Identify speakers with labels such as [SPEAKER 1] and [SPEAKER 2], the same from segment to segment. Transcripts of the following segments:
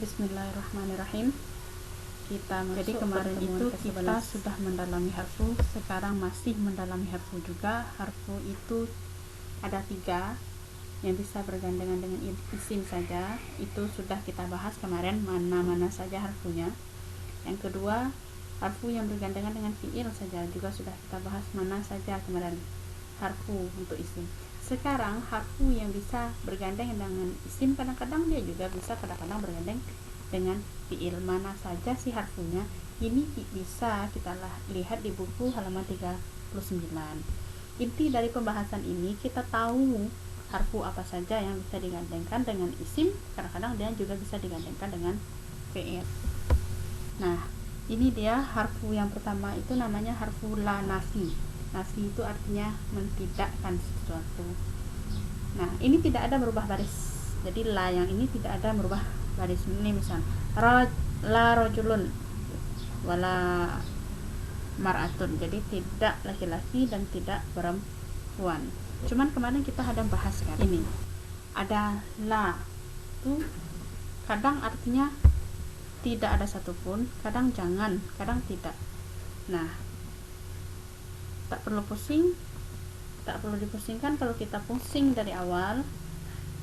[SPEAKER 1] Bismillahirrahmanirrahim. Jadi kemarin itu kita sudah mendalami harfu, sekarang masih mendalami harfu juga. Harfu itu ada 3 yang bisa bergandengan dengan isim saja. Itu sudah kita bahas kemarin, mana-mana saja harfunya. Yang kedua, harfu yang bergandengan dengan fi'il saja, juga sudah kita bahas mana saja kemarin harfu untuk isim. Sekarang harfu yang bisa bergandeng dengan isim, kadang-kadang dia juga bisa kadang-kadang bergandeng dengan fi'il. Mana saja sih harfunya? Ini bisa kita lihat di buku halaman 39. Inti dari pembahasan ini, kita tahu harfu apa saja yang bisa digandengkan dengan isim, kadang-kadang dia juga bisa digandengkan dengan fi'il. Nah, ini dia harfu yang pertama, itu namanya harfu la nafi. Nafi itu artinya mentidakkan sesuatu. Nah, ini tidak ada merubah baris. Jadi la yang ini tidak ada merubah baris. Ini misal la rajulun wala mar'atun. Jadi tidak laki-laki dan tidak perempuan. Cuman kemarin kita ada bahas kan. Ini ada la itu kadang artinya tidak ada satupun, kadang jangan, kadang tidak. Nah, tak perlu dipusingkan. Kalau kita pusing dari awal,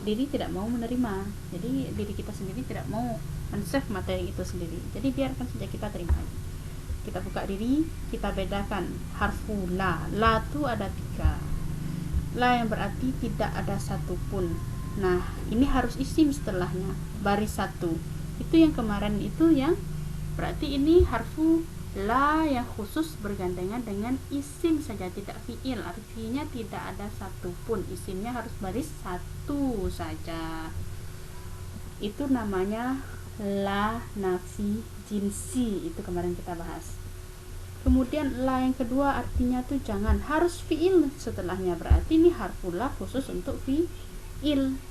[SPEAKER 1] diri tidak mau menerima. Jadi diri kita sendiri tidak mau men-save materi itu sendiri. Jadi biarkan saja kita terima. Kita buka diri, kita bedakan harfu la. La itu ada 3. La yang berarti tidak ada satupun. Nah, ini harus isim setelahnya, baris 1. Itu yang kemarin itu yang berarti ini harfu la yang khusus bergandengan dengan isim saja, tidak fi'il. Artinya tidak ada satupun, isimnya harus baris 1 saja. Itu namanya la nafi jinsi, itu kemarin kita bahas. Kemudian la yang kedua artinya tuh jangan, harus fi'il setelahnya. Berarti ini harfu la khusus untuk fi'il.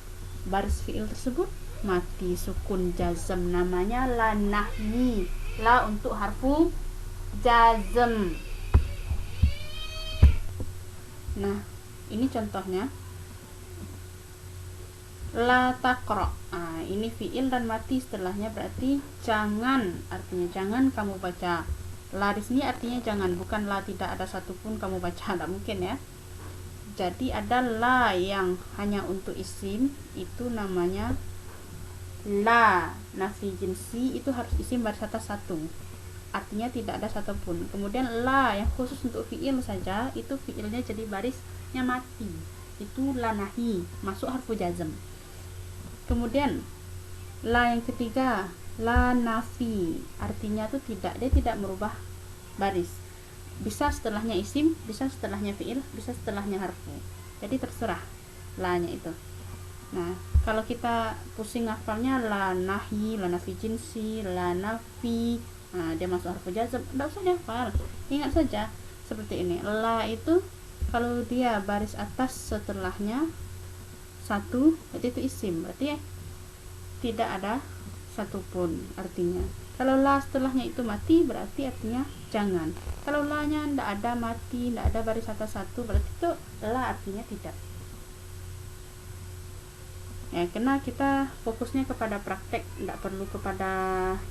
[SPEAKER 1] Baris fi'il tersebut mati sukun jazm, namanya la nahyi. La untuk harfu jazm. Nah, ini contohnya la taqra. Ini fi'il dan mati setelahnya, berarti jangan, artinya jangan kamu baca. La di sini artinya jangan, bukan la tidak ada satupun kamu baca, tidak mungkin ya. Jadi ada la yang hanya untuk isim, itu namanya la nafi jinsi, itu harus isim baris atas 1. Artinya tidak ada satupun. Kemudian la yang khusus untuk fi'il saja, itu fi'ilnya jadi barisnya mati, itu la nahi, masuk harfu jazm. Kemudian la yang ketiga, la nafi, artinya itu tidak, dia tidak merubah baris. Bisa setelahnya isim, bisa setelahnya fi'il, bisa setelahnya harfu. Jadi terserah la-nya itu. Nah, kalau kita pusing hafalnya la nahi, la nafi jinsi, la nafi, dia masuk harfu jazm, enggak usah dihafal. Ingat saja seperti ini. La itu kalau dia baris atas setelahnya 1, berarti itu isim, berarti tidak ada satupun artinya. Kalau la setelahnya itu mati, berarti artinya jangan. Kalau la nya tidak ada mati, tidak ada baris atas 1, berarti itu la artinya tidak. Ya, karena kita fokusnya kepada praktek, tidak perlu kepada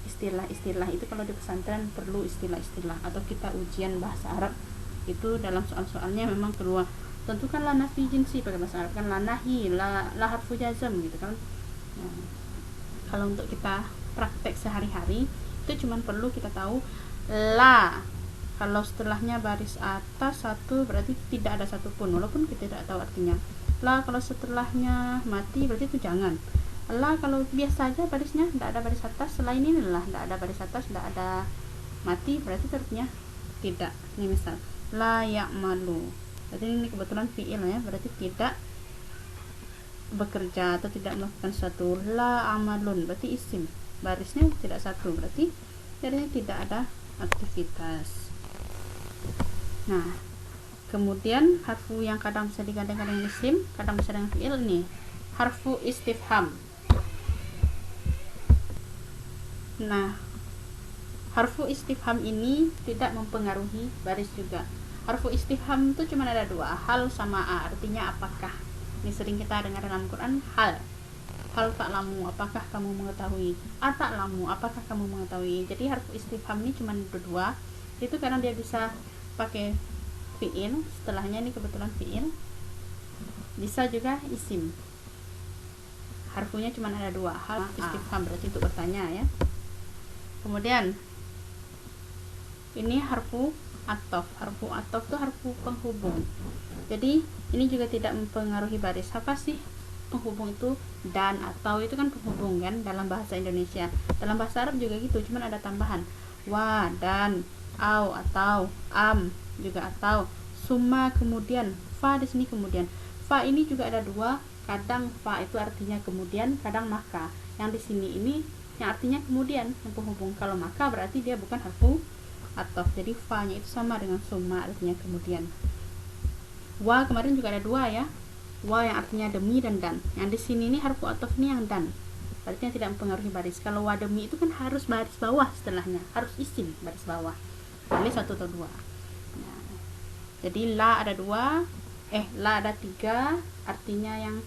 [SPEAKER 1] istilah-istilah. Itu kalau di pesantren perlu istilah-istilah, atau kita ujian bahasa Arab itu dalam soal-soalnya memang keluar. Tentukan la nafi jinsi pakai bahasa Arab kan, la nahi, la harfu jazm gitu kan. Nah, kalau untuk kita praktek sehari-hari itu cuma perlu kita tahu la kalau setelahnya baris atas 1 berarti tidak ada satupun, walaupun kita tidak tahu artinya. La kalau setelahnya mati berarti itu jangan. La kalau biasa aja barisnya tidak ada baris atas, selain ini lah tidak ada baris atas, tidak ada mati, berarti artinya tidak. Ini misal la ya'malu, berarti ini kebetulan fi'il ya, berarti tidak bekerja atau tidak melakukan sesuatu. La amalun berarti isim, barisnya tidak 1, berarti jadinya tidak ada aktivitas. Nah, kemudian harfu yang kadang bisa digandengkan dengan isim, kadang bisa dengan fi'il, nih harfu istifham. Nah, harfu istifham ini tidak mempengaruhi baris juga. Harfu istifham itu cuma ada 2, hal sama a, artinya apakah. Ini sering kita dengar dalam Quran, hal. hal ta'lamu, apakah kamu mengetahui, ata'lamu, apakah kamu mengetahui. Jadi harfu istifham ini cuma dua, itu karena dia bisa pakai fi'il, setelahnya ini kebetulan fi'il, bisa juga isim. Harfunya cuma ada dua, hal istifham berarti untuk bertanya ya. Kemudian ini harfu atof. Harfu atof itu harfu penghubung. Jadi ini juga tidak mempengaruhi baris. Apa sih penghubung itu? Dan, atau itu kan penghubung kan dalam bahasa Indonesia. Dalam bahasa Arab juga gitu, cuman ada tambahan wa, dan, au, atau, am juga atau, summa kemudian, fa di sini kemudian. Fa ini juga ada dua, kadang fa itu artinya kemudian, kadang maka. Yang di sini ini yang artinya kemudian, yang penghubung. Kalau maka berarti dia bukan harfu atof. Jadi fa nya itu sama dengan summa, artinya kemudian. Wa kemarin juga ada dua ya, wa yang artinya demi dan dan. Yang di sini ini harfu atof ini yang dan, berarti yang tidak mempengaruhi baris. Kalau wa demi itu kan harus baris bawah setelahnya, harus isim baris bawah, boleh satu atau dua. Nah, jadi la ada dua, la ada tiga, artinya yang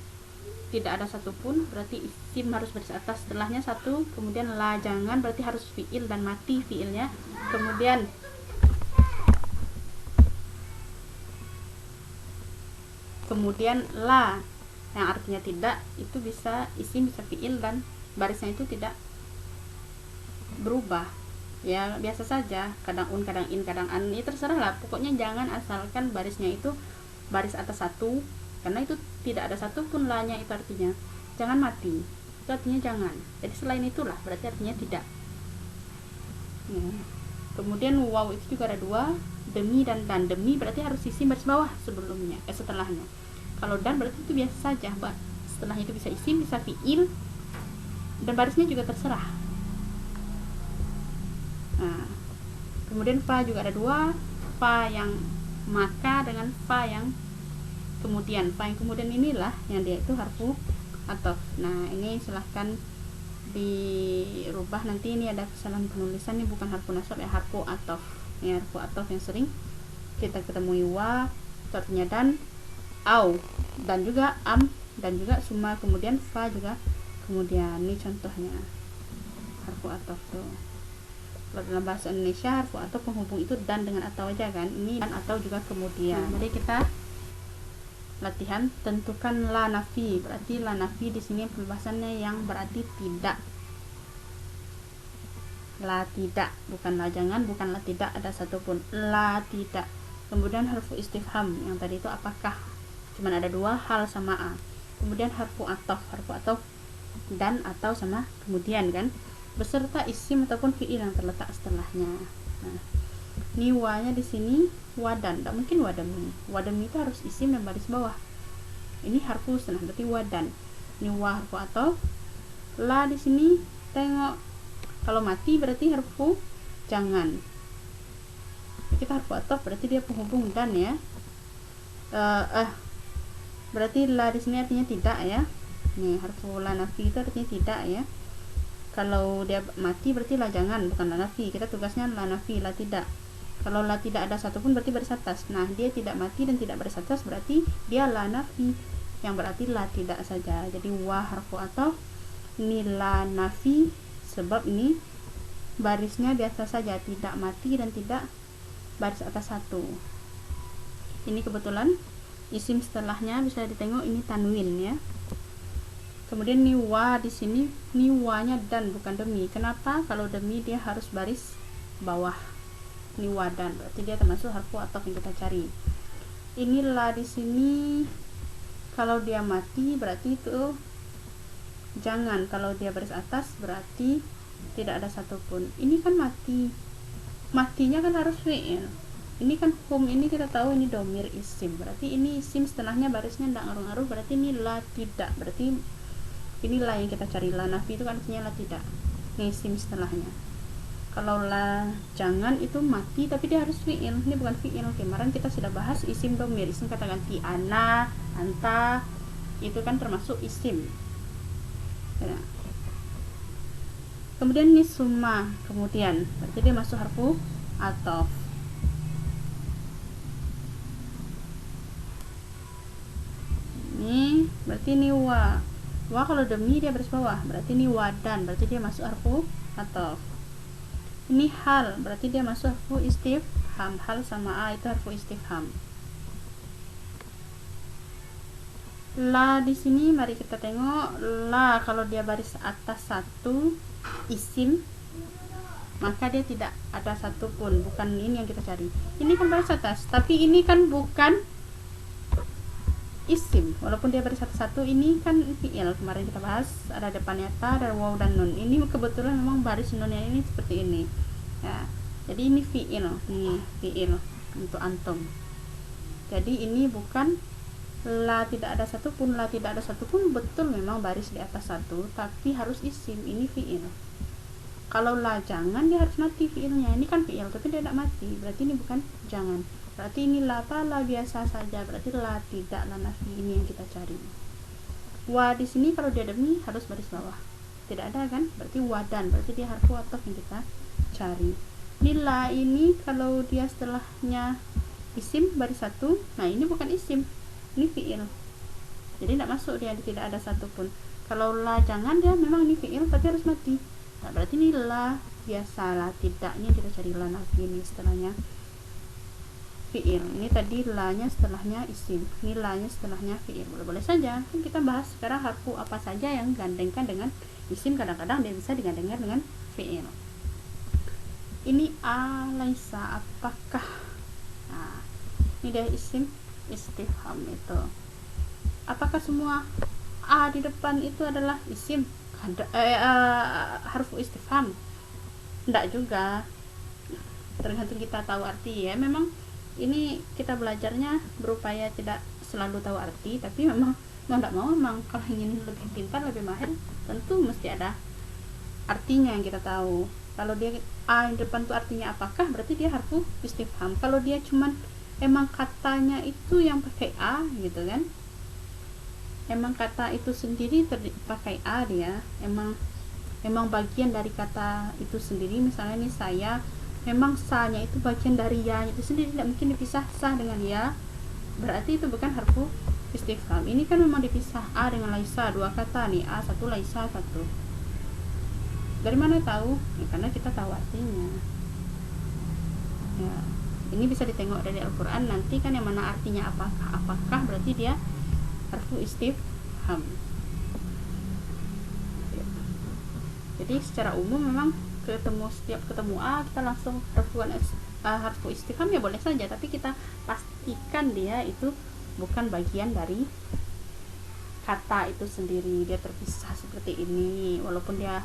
[SPEAKER 1] tidak ada satupun, berarti isim harus baris atas, setelahnya satu. Kemudian la jangan, berarti harus fiil dan mati fiilnya. Kemudian la yang artinya tidak, itu bisa isim bisa fiil dan barisnya itu tidak berubah ya, biasa saja, kadang un, kadang in, kadang an, ini terserah lah, pokoknya jangan asalkan barisnya itu baris atas satu, karena itu tidak ada satupun la nya, itu artinya jangan mati, itu artinya jangan. Jadi selain itulah berarti artinya tidak. Kemudian waw itu juga ada dua, demi dan dan. Demi berarti harus isim baris bawah sebelumnya, setelahnya. Kalau dan berarti itu biasa saja, setelahnya itu bisa isim, bisa fiil, dan barisnya juga terserah. Nah, kemudian fa juga ada dua, fa yang maka dengan fa yang kemudian. Fa yang kemudian inilah yang dia itu harfu atof. Nah, ini silahkan dirubah, nanti ini ada kesalahan penulisan, ini bukan harfu nasab ya, harfu atof. Ini harfu atof yang sering kita ketemui. Wa itu artinya dan, au dan juga am, dan juga summa kemudian, fa juga kemudian. Ini contohnya harfu atof tuh. Kalau dalam bahasa Indonesia harfu atof penghubung itu dan dengan atau aja kan, ini dan atau juga kemudian. Jadi kita latihan, tentukan la nafi. Berarti la nafi di sini pembahasannya yang berarti tidak. La tidak, bukan la jangan, bukan la tidak ada satupun, la tidak. Kemudian harfu istifham yang tadi itu apakah, cuman ada dua, hal sama a. Kemudian harfu atof dan atau sama kemudian kan, beserta isim ataupun fiil yang terletak setelahnya. Nah, ini wa-nya di sini wadan, tidak mungkin wadami. Wadami itu harus isim dan baris bawah. Ini harfu senah, berarti wadan. Ini wa harfu atof. La di sini tengok, kalau mati berarti harfu jangan. Kita harfu atof berarti dia penghubung dan ya. Berarti la di sini artinya tidak ya. Nih harfu la nafi itu artinya tidak ya. Kalau dia mati berarti la jangan, bukan la nafi. Kita tugasnya la nafi, la tidak. Kalau la tidak ada satupun berarti baris atas. Nah, dia tidak mati dan tidak baris atas, berarti dia la nafi, yang berarti la tidak saja. Jadi wa harfu atof, ini la nafi, sebab ini barisnya biasa saja, tidak mati dan tidak baris atas satu. Ini kebetulan isim setelahnya bisa ditengok, ini tanwin ya. Kemudian ni wa di sini, ni wa-nya dan bukan demi. Kenapa? Kalau demi dia harus baris bawah. Ni wa dan berarti dia termasuk harfu atof yang kita cari. Ini la di sini, kalau dia mati berarti itu jangan. Kalau dia baris atas berarti tidak ada satupun. Ini kan mati, matinya kan harus fi'il. Ini kan hum, ini kita tahu ini domir isim, berarti ini isim setelahnya barisnya tidak ngaruh-ngaruh, berarti ini la tidak, berarti inilah yang kita cari. La nafi itu kan artinya la tidak, ini isim setelahnya. Kalau la jangan itu mati tapi dia harus fi'il, ini bukan fi'il. Kemarin kita sudah bahas isim domir, isim kata ganti, ana, anta, itu kan termasuk isim ya. Kemudian ini summa kemudian, berarti dia masuk harfu atof. Ini berarti ini wa, Wa kalau demi dia baris bawah, berarti ini wadan, berarti dia masuk harfu ataf. Ini hal, berarti dia masuk harfu istifham. Hal sama a itu harfu istifham. La di sini mari kita tengok. La kalau dia baris atas satu isim, maka dia tidak ada satupun, bukan ini yang kita cari. Ini kan baris atas, tapi ini kan bukan isim, walaupun dia baris satu-satu. Ini kan fi'il, kemarin kita bahas ada depannya ta, ada waw dan nun. Ini kebetulan memang baris nunnya ini seperti ini ya, jadi ini fi'il, nih fi'il untuk antum. Jadi ini bukan la tidak ada satupun, la tidak ada satupun betul memang baris di atas satu, tapi harus isim. Ini fi'il. Kalau la jangan, dia harus mati fi'ilnya. Ini kan fi'il tapi dia tidak mati, berarti ini bukan jangan. Berarti ini la apa, la biasa saja, berarti la tidak, la nafi. Ini yang kita cari. Wa di sini kalau dia demi harus baris bawah, tidak ada kan, berarti wadan, berarti dia harfu ataf yang kita cari. Ini la ini kalau dia setelahnya isim baris satu, nah ini bukan isim, ini fi'il, jadi tidak masuk, dia tidak ada satupun. Kalau la jangan, dia memang ini fi'il tapi harus mati. Nah, berarti ini la biasa, la tidaknya kita cari la nafi, ini setelahnya fi'il. Ini tadi la nya setelahnya isim, ini la nya setelahnya fi'il. Boleh-boleh saja, kan kita bahas sekarang harfu apa saja yang gandengkan dengan isim. Kadang-kadang dia bisa digandengkan dengan fi'il. Ini alaisa, apakah. Nah, ini dia isim istifham itu. Apakah semua a di depan itu adalah isim harfu istifham? Tidak juga, tergantung kita tahu arti ya. Memang ini kita belajarnya berupaya tidak selalu tahu arti, tapi memang mau tidak mau, memang kalau ingin lebih pintar, lebih mahir, tentu mesti ada artinya yang kita tahu. Kalau dia a di depan itu artinya apakah, berarti dia harfu istifham. Kalau dia cuman emang katanya itu yang pakai a gitu kan, emang kata itu sendiri pakai a, dia emang bagian dari kata itu sendiri. Misalnya ini saya, memang sa-nya itu bagian dari ya itu sendiri, tidak mungkin dipisah sa dengan ya, berarti itu bukan harfu istifham. Ini kan memang dipisah, a dengan laisa, dua kata nih, a satu, laisa satu. Dari mana tahu? Ya, karena kita tahu artinya ya. Ini bisa ditengok dari Al-Quran nanti kan, yang mana artinya apakah berarti dia harfu istifham. Jadi secara umum memang setiap ketemu a kita langsung harfu istifham ya boleh saja, tapi kita pastikan dia itu bukan bagian dari kata itu sendiri, dia terpisah seperti ini. Walaupun dia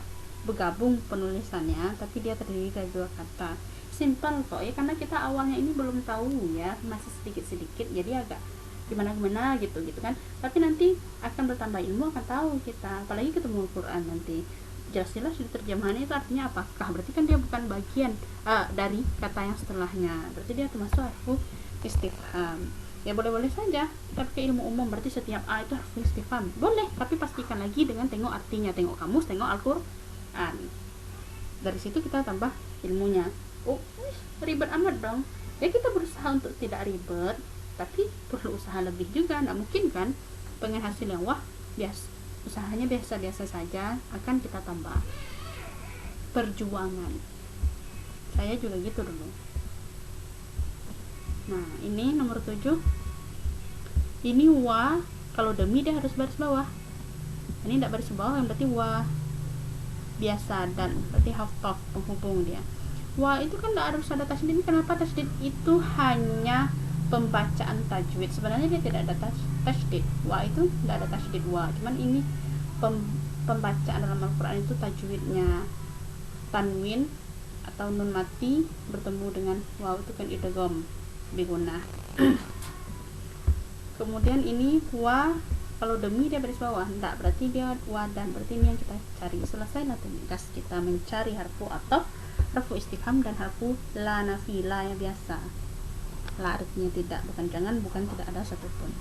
[SPEAKER 1] bergabung penulisannya, tapi dia terdiri dari dua kata. Simple kok ya, karena kita awalnya ini belum tahu ya, masih sedikit-sedikit, jadi agak gimana gitu kan. Tapi nanti akan bertambah ilmu, akan tahu kita, apalagi ketemu Al-Quran nanti jelas-jelas di terjemahannya itu artinya apakah, berarti kan dia bukan bagian dari kata yang setelahnya, berarti dia termasuk harfu istifham. Ya boleh-boleh saja kita pakai ilmu umum, berarti setiap a itu harfu istifham boleh, tapi pastikan lagi dengan tengok artinya, tengok kamus, tengok Al-Quran. Dari situ kita tambah ilmunya. Oh, ribet amat dong ya. Kita berusaha untuk tidak ribet, tapi perlu usaha lebih juga. Nggak mungkin kan pengen hasil yang wah, usahanya biasa-biasa saja. Akan kita tambah perjuangan. Saya juga gitu dulu. Nah, ini nomor 7. Ini wa, kalau demi dia harus baris bawah. Ini tidak baris bawah, yang berarti wa biasa, dan berarti hafaf, penghubung dia. Wa itu kan tidak harus ada tasydid. Kenapa? Tasydid itu hanya pembacaan tajwid. Sebenarnya dia tidak ada tasydid. Wa itu tidak ada tasydid wa. Cuman ini pembacaan dalam Al-Quran itu tajwidnya tanwin atau nun mati bertemu dengan waw itu kan idgham bigunah. Kemudian ini wa kalau demi dia baris bawah, enggak, berarti dia wadan, berarti ini yang kita cari. Selesailah tugas kita mencari harfu ataf, harfu istifham, dan harfu la nafi, la yang biasa. La artinya tidak, bukan jangan, bukan tidak ada satupun.